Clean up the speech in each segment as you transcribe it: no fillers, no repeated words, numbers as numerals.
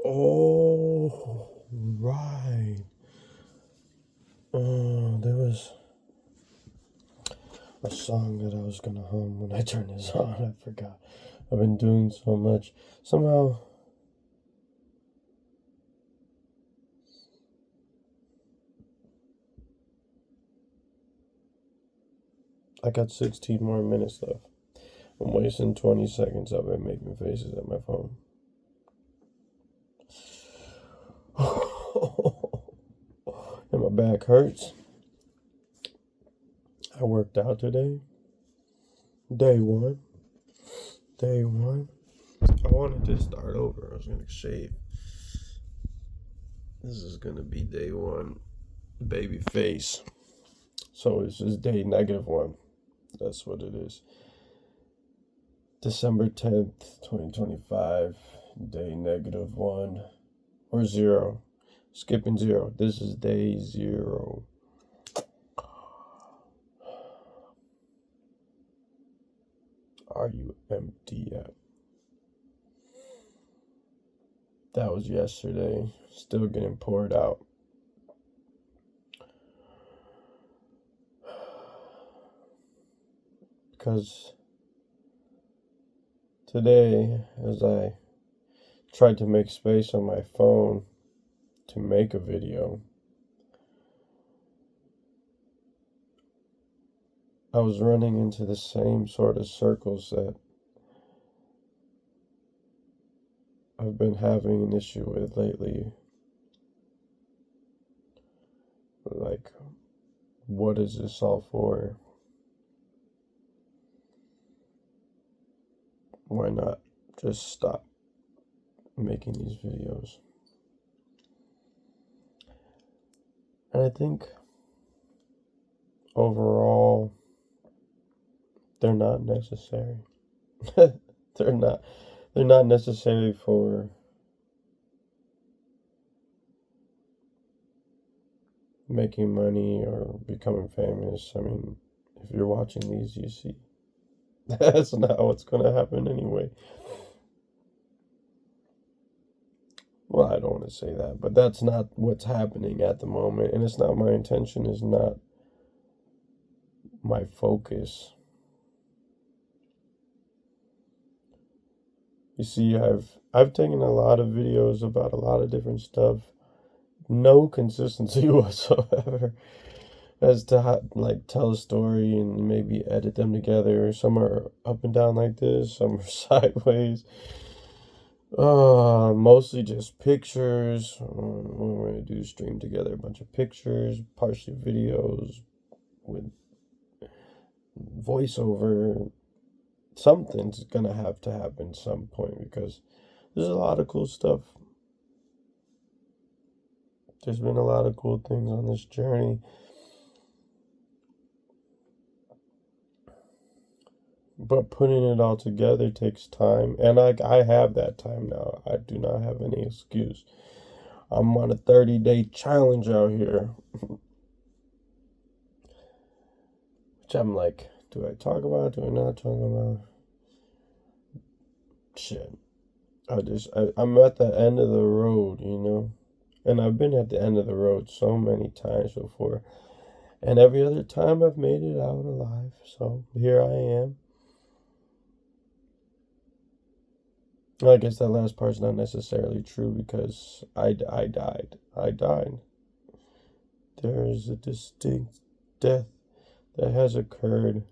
Oh, right. There was a song that I was gonna hum when I turned this on. I forgot. I've been doing so much. Somehow, I got 16 more minutes left. I'm wasting 20 seconds of it making faces at my phone. And my back hurts. I worked out today. Day one. I wanted to start over. I was going to shave. This is going to be day one. Baby face. So it's just day -1. That's what it is. December 10th, 2025. Day -1. Or 0. Skipping 0. This is day 0. Are you empty yet? That was yesterday. Still getting poured out. Because today, as I tried to make space on my phone to make a video, I was running into the same sort of circles that I've been having an issue with lately. Like, what is this all for? Why not just stop making these videos? And I think overall, they're not necessary. They're not necessary for making money or becoming famous. I mean, if you're watching these, you see that's not what's going to happen anyway. Well, I don't want to say that, but that's not what's happening at the moment, and it's not my intention, it's not my focus. You see, I've taken a lot of videos about a lot of different stuff. No consistency whatsoever as to how, like, tell a story and maybe edit them together. Some are up and down like this, some are sideways. Mostly just pictures. What we're gonna do is stream together a bunch of pictures, partially videos with voiceover. Something's gonna have to happen at some point because there's a lot of cool stuff. There's been a lot of cool things on this journey. But putting it all together takes time. And I have that time now. I do not have any excuse. I'm on a 30-day challenge out here. Which I'm like, do I talk about it? Do I not talk about it? Shit. I'm at the end of the road, you know? And I've been at the end of the road so many times before. And every other time I've made it out alive. So here I am. I guess that last part's not necessarily true because I died. I died. There is a distinct death that has occurred.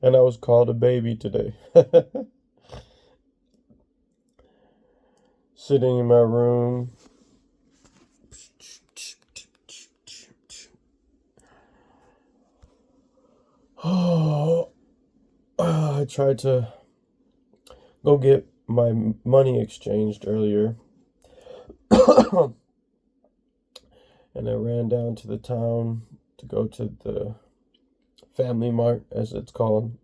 And I was called a baby today. Sitting in my room. Oh, I tried to go get my money exchanged earlier. And I ran down to the town to go to the Family Mart, as it's called,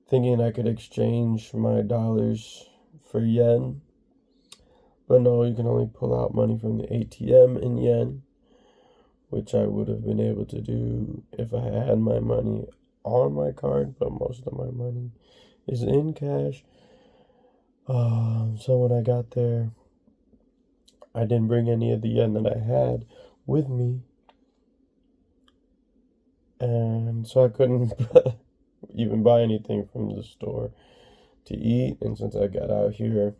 thinking I could exchange my dollars for yen. But no, you can only pull out money from the ATM in yen, which I would have been able to do if I had my money on my card, but most of my money is in cash. So when I got there, I didn't bring any of the yen that I had with me, and so I couldn't even buy anything from the store to eat. And since I got out here,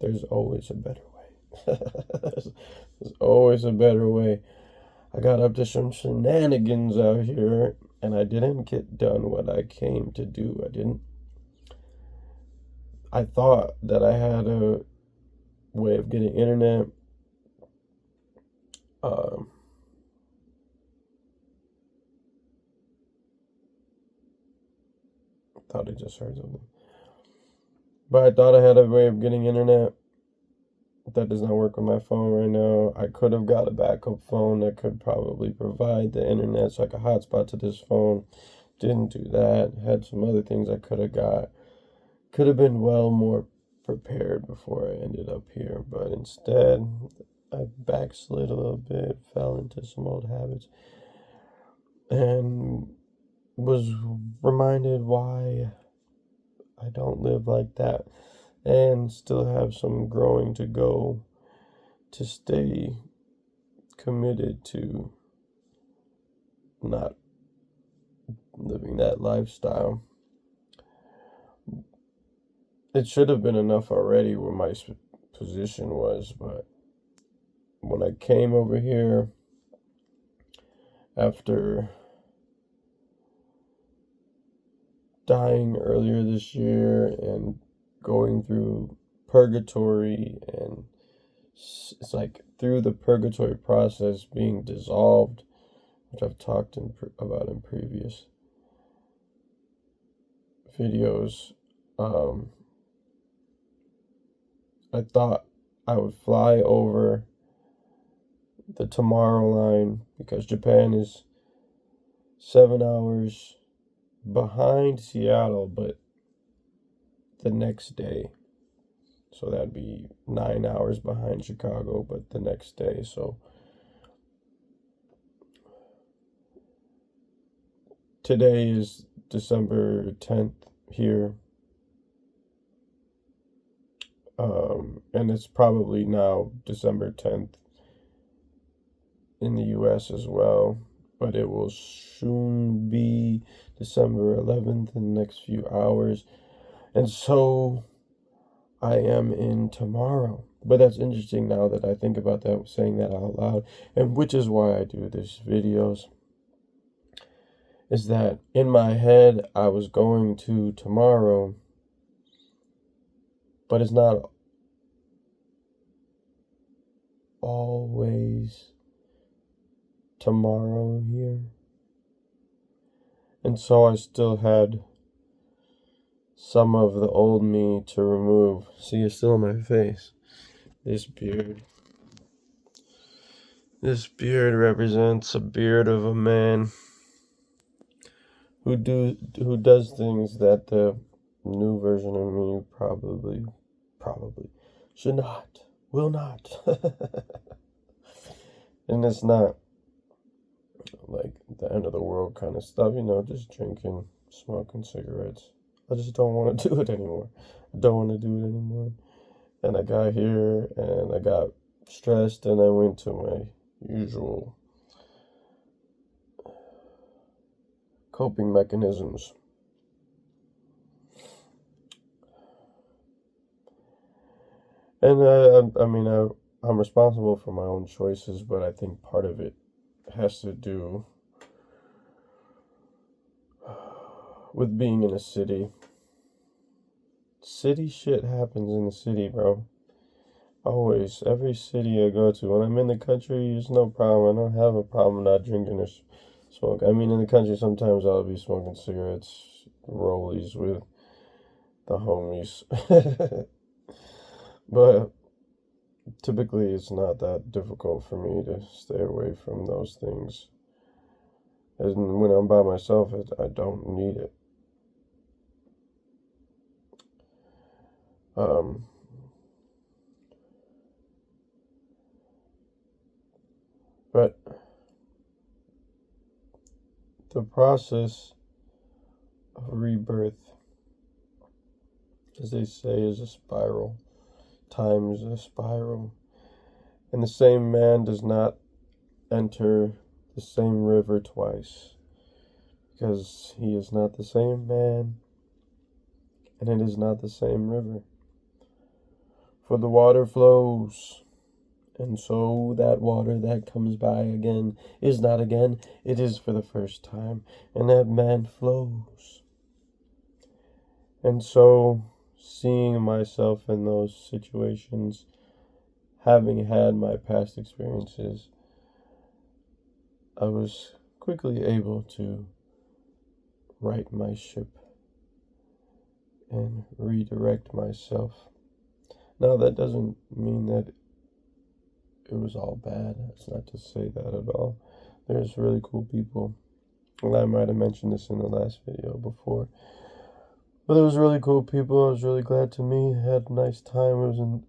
there's always a better way. There's always a better way. I got up to some shenanigans out here, and I didn't get done what I came to do. I thought that I had a way of getting internet. Um, thought I just heard something. But I thought I had a way of getting internet that does not work on my phone right now. I could have got a backup phone that could probably provide the internet so I could hotspot to this phone. Didn't do that. Had some other things I could have got. Could have been well more prepared before I ended up here, but instead I backslid a little bit, fell into some old habits, and was reminded why I don't live like that and still have some growing to go to stay committed to not living that lifestyle. It should have been enough already where my position was, but when I came over here after dying earlier this year and going through purgatory, and it's like through the purgatory process being dissolved, which I've talked about in previous videos. I thought I would fly over the tomorrow line because Japan is 7 hours behind Seattle, but the next day. So that'd be 9 hours behind Chicago, but the next day. So today is December 10th here. And it's probably now December 10th in the US as well, but it will soon be December 11th in the next few hours. And so I am in tomorrow. But that's interesting now that I think about that, saying that out loud, and which is why I do these videos, is that in my head I was going to tomorrow, but it's not always tomorrow here. And so I still had some of the old me to remove. See, it's still on my face. This beard. This beard represents a beard of a man who does things that the new version of me probably should not, will not. And it's not like the end of the world kind of stuff, just drinking, smoking cigarettes. I just don't want to do it anymore. I don't want to do it anymore. And I got here and I got stressed and I went to my usual coping mechanisms. And I'm responsible for my own choices, but I think part of it has to do with being in a city. City shit happens in the city, bro. Always. Every city I go to. When I'm in the country, there's no problem. I don't have a problem not drinking or smoke. I mean, in the country, sometimes I'll be smoking cigarettes, rollies with the homies. But typically, it's not that difficult for me to stay away from those things. And when I'm by myself, I don't need it. But the process of rebirth as they say, is a spiral. Time is a spiral. And the same man does not enter the same river twice, because he is not the same man, and it is not the same river. For the water flows, and so that water that comes by again is not again, it is for the first time, and that man flows. And so, seeing myself in those situations, having had my past experiences, I was quickly able to right my ship and redirect myself. Now, that doesn't mean that it was all bad. It's not to say that at all. There's really cool people. Well, I might have mentioned this in the last video before. But there was really cool people. I was really glad to meet. Had a nice time. It was an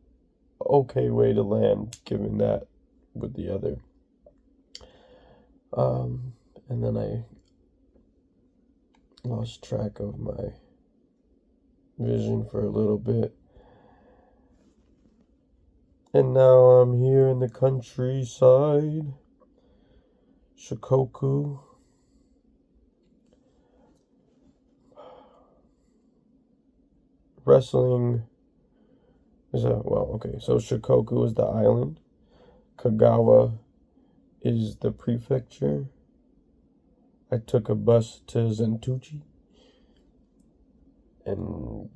okay way to land, given that with the other. And then I lost track of my vision for a little bit. And now I'm here in the countryside, Shikoku. Wrestling is so Shikoku is the island. Kagawa is the prefecture. I took a bus to Zentuchi. And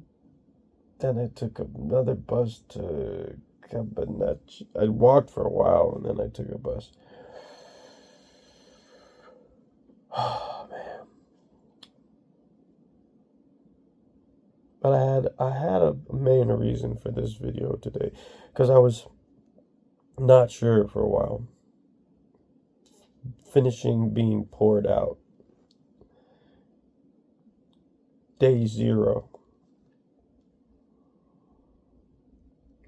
then I took another bus to Kabanachi. I walked for a while, and then I took a bus. Oh, man. But I had a main reason for this video today, because I was not sure for a while. Finishing being poured out. Day0.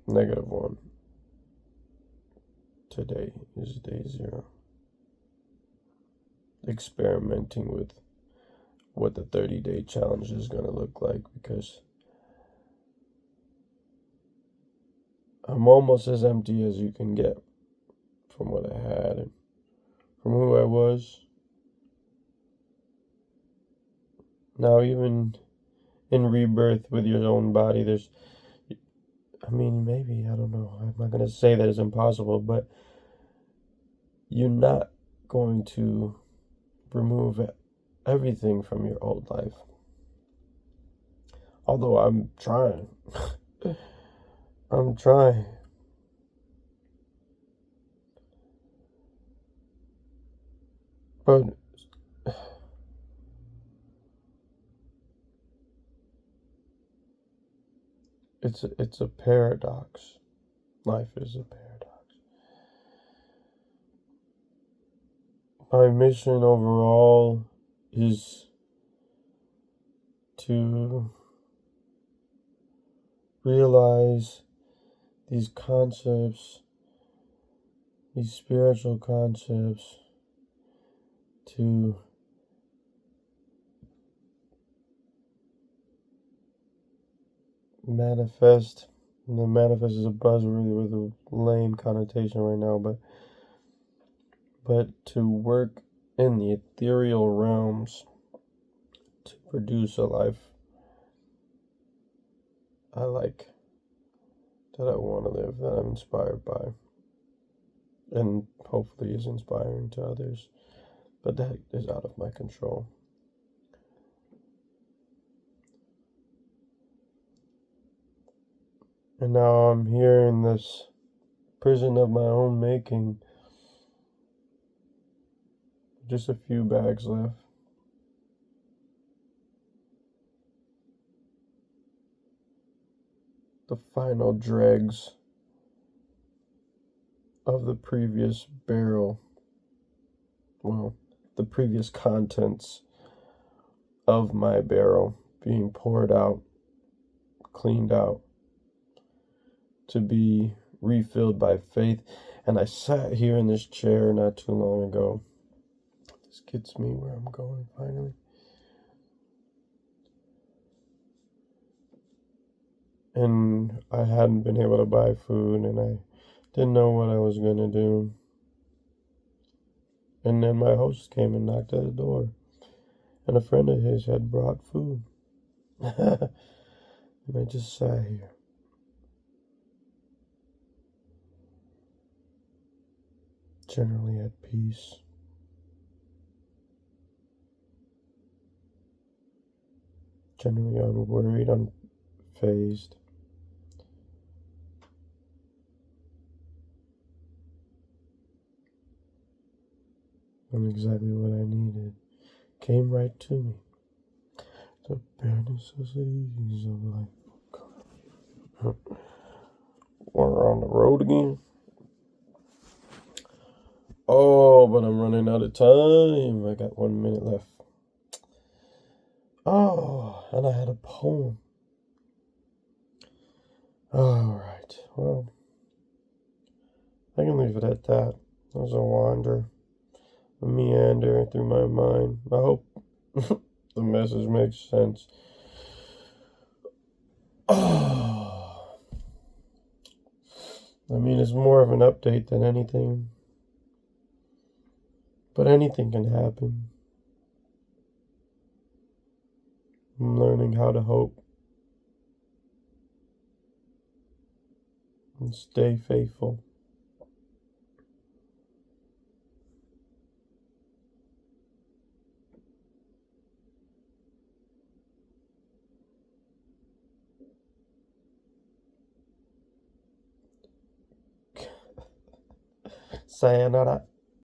-1. Today is Day0. Experimenting with what the 30-day challenge is going to look like, because I'm almost as empty as you can get from what I had and from who I was. Now, even in rebirth with your own body, maybe, I don't know. I'm not going to say that it's impossible, but you're not going to remove everything from your old life. Although I'm trying. I'm trying. But it's a paradox. Life is a paradox. My mission overall is to realize these concepts, these spiritual concepts, to manifest. The manifest is a buzzword with a lame connotation right now, but to work in the ethereal realms to produce a life I like, that I want to live, that I'm inspired by, and hopefully is inspiring to others, but that is out of my control. And now I'm here in this prison of my own making. Just a few bags left. The final dregs of the previous barrel. Well, the previous contents of my barrel being poured out, cleaned out, to be refilled by faith. And I sat here in this chair not too long ago. This gets me where I'm going finally. and I hadn't been able to buy food, and I didn't know what I was gonna do. And then my host came and knocked at the door, and a friend of his had brought food. And I just sat here, generally at peace, generally unworried, unfazed. And exactly what I needed came right to me. The bare necessities of life. We're on the road again. Oh, but I'm running out of time. I got 1 minute left. Oh, and I had a poem. All right. Well, I can leave it at that. That was a wander, a meander through my mind. I hope the message makes sense. Oh, I mean, it's more of an update than anything. But anything can happen. I'm learning how to hope and stay faithful. Sayonara.